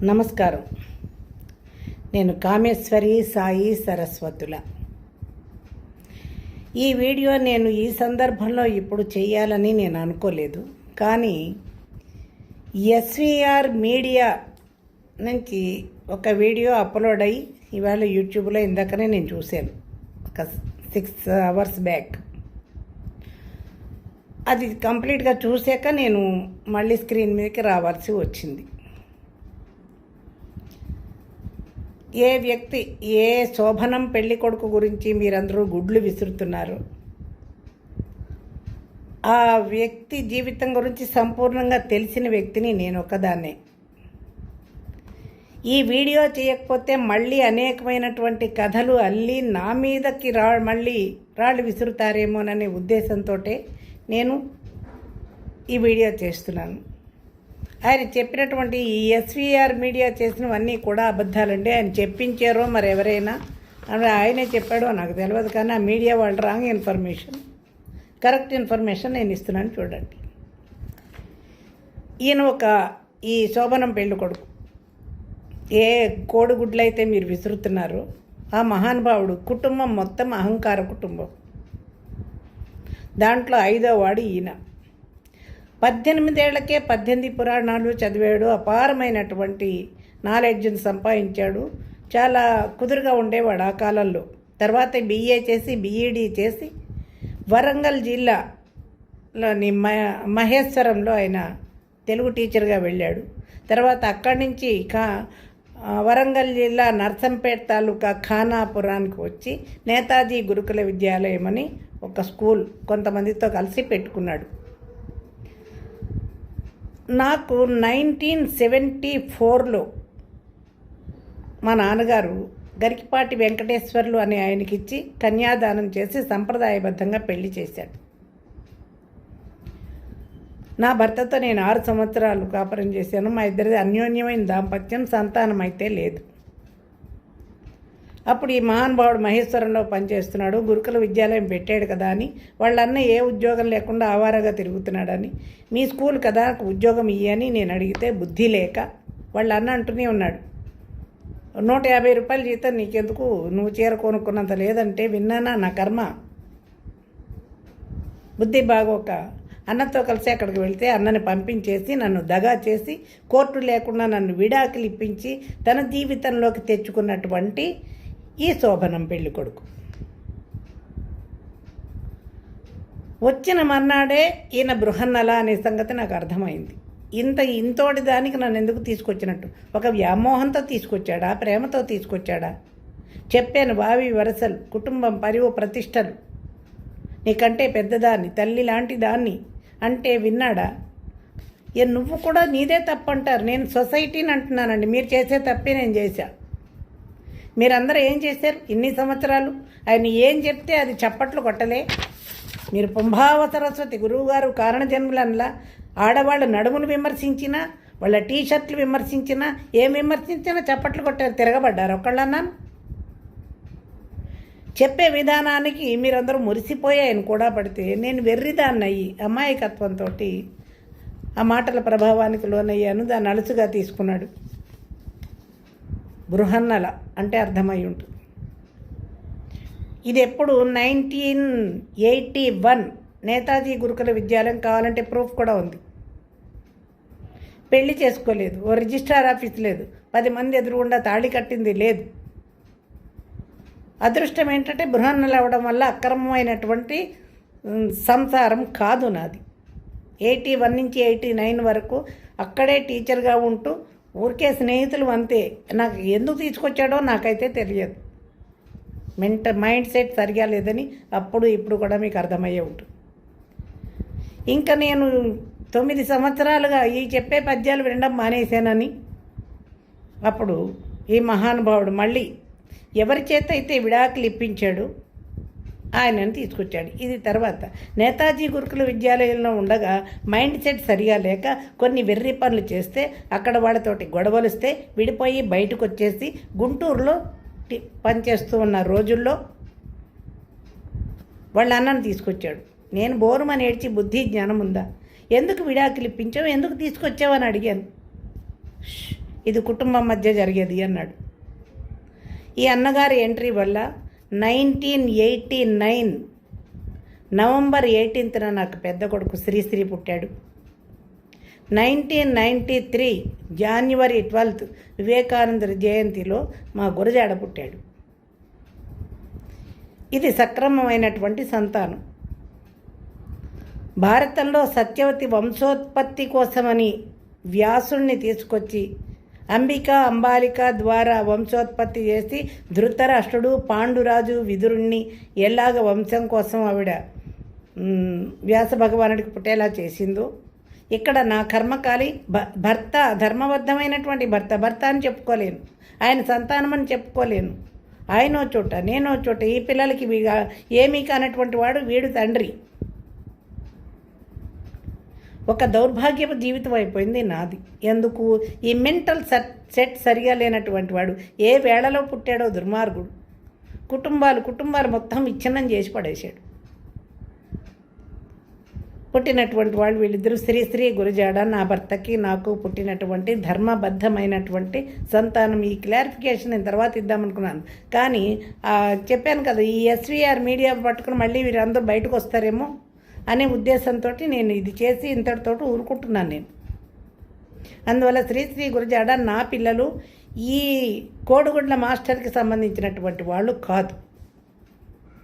నమస్కారం. నేను కామేశ్వరి సాయి సరస్వతుల. ఈ వీడియో నేను ఈ సందర్భంలో ఇప్పుడు చేయాలని నేను అనుకోలేదు. కానీ ఎస్వీఆర్ మీడియా నుంచి ఒక వీడియో అప్లోడ్ అయ్యి ఇవాళ యూట్యూబ్లో ఇందాకనే నేను చూశాను, ఒక 6 hours బ్యాక్. అది కంప్లీట్గా చూశాక నేను మళ్ళీ స్క్రీన్ మీదకి రావాల్సి వచ్చింది. ఏ వ్యక్తి ఏ శోభనం పెళ్లి కొడుకు గురించి మీరందరూ గుడ్లు విసురుతున్నారు, ఆ వ్యక్తి జీవితం గురించి సంపూర్ణంగా తెలిసిన వ్యక్తిని నేను ఒకదాన్నే. ఈ వీడియో చేయకపోతే మళ్ళీ అనేకమైనటువంటి కథలు అల్లి నా మీదకి మళ్ళీ రాళ్ళు విసురుతారేమోననే ఉద్దేశంతో నేను ఈ వీడియో చేస్తున్నాను. ఆయన చెప్పినటువంటి ఈ ఎస్వీఆర్ మీడియా చేసినవన్నీ కూడా అబద్ధాలండి. ఆయన చెప్పించారో మరి ఎవరైనా ఆయనే చెప్పాడో నాకు తెలియదు, కానీ ఆ మీడియా వాళ్ళు రాంగ్ ఇన్ఫర్మేషన్, కరెక్ట్ ఇన్ఫర్మేషన్ నేను ఇస్తున్నాను చూడండి. ఈయన ఈ శోభనం పెళ్ళి కొడుకు ఏ కోడిగుడ్లు అయితే మీరు విసురుతున్నారో ఆ మహానుభావుడు కుటుంబం మొత్తం అహంకార కుటుంబం. దాంట్లో 5వ వాడు ఈయన. 18 ఏళ్లకే 18 పురాణాలు చదివాడు, అపారమైనటువంటి నాలెడ్జ్ని సంపాదించాడు. చాలా కుదురుగా ఉండేవాడు ఆ కాలంలో. తర్వాత BA చేసి BEd చేసి వరంగల్ జిల్లాలోని మహేశ్వరంలో ఆయన తెలుగు టీచర్గా వెళ్ళాడు. తర్వాత అక్కడి నుంచి వరంగల్ జిల్లా నర్సంపేట తాలూకా ఖానాపురానికి వచ్చి నేతాజీ గురుకుల విద్యాలయం అని ఒక స్కూల్ కొంతమందితో కలిసి పెట్టుకున్నాడు. నాకు 1974లో మా నాన్నగారు గరికిపాటి వెంకటేశ్వర్లు అనే ఆయనకిచ్చి కన్యాదానం చేసి సంప్రదాయబద్ధంగా పెళ్లి చేశాడు. నా భర్తతో నేను 6 సంవత్సరాలు కాపురం చేశాను. మా ఇద్దరిది అన్యోన్యమైన దాంపత్యం, సంతానం అయితే లేదు. అప్పుడు ఈ మహానుభావుడు మహేశ్వరంలో పనిచేస్తున్నాడు, గురుకుల విద్యాలయం పెట్టాడు కదా అని వాళ్ళన్న ఏ ఉద్యోగం లేకుండా ఆవారగా తిరుగుతున్నాడని, మీ స్కూల్ కదా ఉద్యోగం ఇయ్యని నేను అడిగితే బుద్ధి లేక వాళ్ళన్న అంటూనే ఉన్నాడు, 150 రూపాయల జీతం నీకెందుకు, నువ్వు చీర కొనుక్కున్నంత లేదంటే విన్నానా, నా కర్మ. బుద్ధి బాగోక అన్నతో కలిసి అక్కడికి వెళ్తే అన్నని పంపించేసి నన్ను దగా చేసి కోర్టు లేకుండా నన్ను విడాకులు ఇప్పించి తన జీవితంలోకి తెచ్చుకున్నటువంటి ఈ శోభనం పెళ్లి కొడుకు. వచ్చిన మర్నాడే ఈయన బృహన్నల అనే సంగతి నాకు అర్థమైంది. ఇంతోటి దానికి నన్ను ఎందుకు తీసుకొచ్చినట్టు, ఒక వ్యామోహంతో తీసుకొచ్చాడా, ప్రేమతో తీసుకొచ్చాడా? చెప్పాను, వావి వరసలు, కుటుంబం, పరివు, ప్రతిష్టలు, నీకంటే పెద్దదాన్ని, తల్లి లాంటి దాన్ని అంటే విన్నాడా? నువ్వు కూడా నీదే తప్పు అంటారు, నేను సొసైటీని అంటున్నానండి. మీరు చేసే తప్పే నేను చేశా. మీరందరూ ఏం చేశారు ఇన్ని సంవత్సరాలు? ఆయన ఏం చెప్తే అది చప్పట్లు కొట్టలే. మీరు పుంభావ సరస్వతి గురువుగారు కారణజన్ములన్లా ఆడవాళ్ళు నడుమును విమర్శించినా, వాళ్ళ టీషర్ట్లు విమర్శించినా, ఏం విమర్శించినా చప్పట్లు కొట్టారు, తిరగబడ్డారు ఒకళ్ళన్నాను. చెప్పే విధానానికి మీరందరూ మురిసిపోయి ఆయన కూడా పడితే నేను వెర్రిదాన్నయ్యి అమాయకత్వంతో ఆ మాటల ప్రభావానికి లోనయ్యాను. దాన్ని అలుసుగా తీసుకున్నాడు. బృహన్నల అంటే అర్థమై ఉంటుంది. ఇది ఎప్పుడు 1981 నేతాజీ గురుకుల విద్యాలయం. కావాలంటే ప్రూఫ్ కూడా ఉంది. పెళ్లి చేసుకోలేదు, ఓ రిజిస్ట్రార్ ఆఫీస్ లేదు, 10 మంది ఎదురుగుండా తాళి కట్టింది లేదు. అదృష్టం ఏంటంటే బృహన్నల అవ్వడం వల్ల అక్రమమైనటువంటి సంసారం కాదు నాది. 81 నుంచి 89 వరకు అక్కడే టీచర్గా ఉంటూ ఊరికే స్నేహితులు అంతే. నాకు ఎందుకు తీసుకొచ్చాడో నాకైతే తెలియదు. మైండ్ సెట్ సరిగా లేదని అప్పుడు ఇప్పుడు కూడా మీకు అర్థమయ్యే ఉంటుంది. ఇంకా నేను 9 సంవత్సరాలుగా ఈ చెప్పే పద్యాలు వినడం మానేశానని అప్పుడు ఈ మహానుభావుడు మళ్ళీ ఎవరి చేత అయితే విడాకులు ఇప్పించాడు ఆయనను తీసుకొచ్చాడు. ఇది తర్వాత నేతాజీ గురుకుల విద్యాలయంలో ఉండగా మైండ్ సెట్ సరిగా లేక కొన్ని వెర్రి పనులు చేస్తే అక్కడ వాళ్ళతోటి గొడవలు వస్తే విడిపోయి బయటకు వచ్చేసి గుంటూరులో పనిచేస్తూ ఉన్న రోజుల్లో వాళ్ళ అన్నను తీసుకొచ్చాడు. నేను బోరుమని ఏడ్చి బుద్ధి జ్ఞానం ఉందా, ఎందుకు విడాకులు ఇప్పించావు, ఎందుకు తీసుకొచ్చావని అడిగాను. ఇది కుటుంబం మధ్య జరిగేది అన్నాడు. ఈ అన్నగారి ఎంట్రీ వల్ల 1989 నవంబర్ 18న నాకు పెద్ద కొడుకు శ్రీశ్రీ పుట్టాడు. 1993 జనవరి 12 వివేకానంద జయంతిలో మా గురజాడ పుట్టాడు. ఇది సక్రమమైనటువంటి సంతానం. భారతంలో సత్యవతి వంశోత్పత్తి కోసమని వ్యాసుణ్ణి తీసుకొచ్చి అంబాలిక ద్వారా వంశోత్పత్తి చేసి ధృతరాష్ట్రుడు, పాండురాజు, విదురుణ్ణి ఎలాగ వంశం కోసం ఆవిడ వ్యాస భగవానుడికి పుట్టేలా చేసిందో, ఇక్కడ నా కర్మకాలి భర్త, ధర్మబద్ధమైనటువంటి భర్త అని చెప్పుకోలేను, ఆయన సంతానం అని చెప్పుకోలేను. ఆయనో చోట నేనో చోట, ఈ పిల్లలకి ఏమీ కానటువంటి వాడు వీడు తండ్రి. ఒక దౌర్భాగ్యపు జీవితం అయిపోయింది నాది. ఎందుకు? ఈ మెంటల్ సెట్ సరిగా లేనటువంటి వాడు ఏ వేళలో పుట్టాడో దుర్మార్గుడు కుటుంబాలు మొత్తం విచ్ఛిన్నం చేసి పడేశాడు. పుట్టినటువంటి వాళ్ళు వీళ్ళిద్దరూ శ్రీ గురజాడ, నా భర్తకి నాకు పుట్టినటువంటి ధర్మబద్ధమైనటువంటి సంతానం. ఈ క్లారిఫికేషన్ నేను తర్వాత ఇద్దామనుకున్నాను, కానీ చెప్పాను కదా, ఈ ఎస్వీఆర్ మీడియా పట్టుకుని మళ్ళీ వీరందరూ బయటకు వస్తారేమో అనే ఉద్దేశంతో నేను ఇది చేసి ఇంతటితో ఊరుకుంటున్నాను నేను. అందువల్ల శ్రీ గురజాడ నా పిల్లలు ఈ కోడిగుడ్ల మాస్టర్కి సంబంధించినటువంటి వాళ్ళు కాదు.